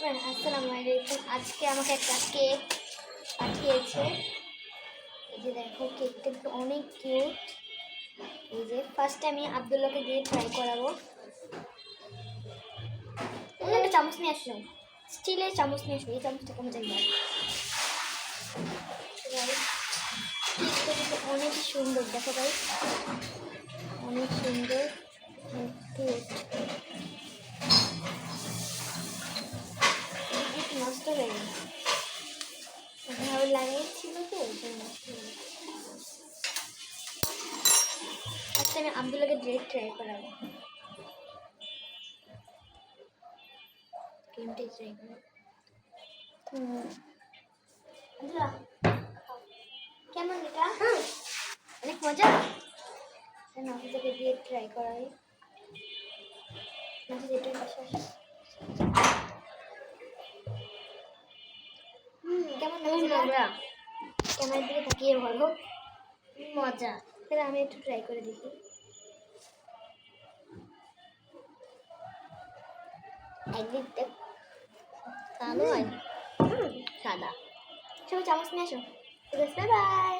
Friend, আসসালামু আলাইকুম। আজকে আমাকে একটা কেক পাঠিয়েছে। এই যে দেখো, কেকটা কিন্তু অনেক কিউট। এই যে ফার্স্টে আমি আব্দুল্লাহকে দিয়ে ট্রাই করাবো। একটা চামচ নিয়ে আসলো, স্টিলের চামচ নিয়ে আসলো। এই চামচটা কমে যাবে। কেকটা কিন্তু অনেক সুন্দর, দেখো ভাই, অনেক সুন্দর, কিউট। নষ্ট হয়ে গেল, ভালো লাগিয়েছিল তো ওই জন্য নষ্ট হয়ে গেল। আজকে আমি আব্দুল্লাহকে ডিরেক্ট ট্রাই করাবো। ক্রিমটাই ট্রাই করবো। আব্দুল্লাহ, কেমন এটা? অনেক মজা। নাফিজাকে দিয়ে ট্রাই করাই। নাফিজা একটু পাশে আসো। কেমন মজা? ক্যামেরার দিকে তাকিয়ে বলো। মজা। তাহলে আমি একটু ট্রাই করে দেখি। একদিক দেখ, কালো আর সাদা। সবাই চামচ নিয়ে আসো। ঠিক আছে, বাই বাই।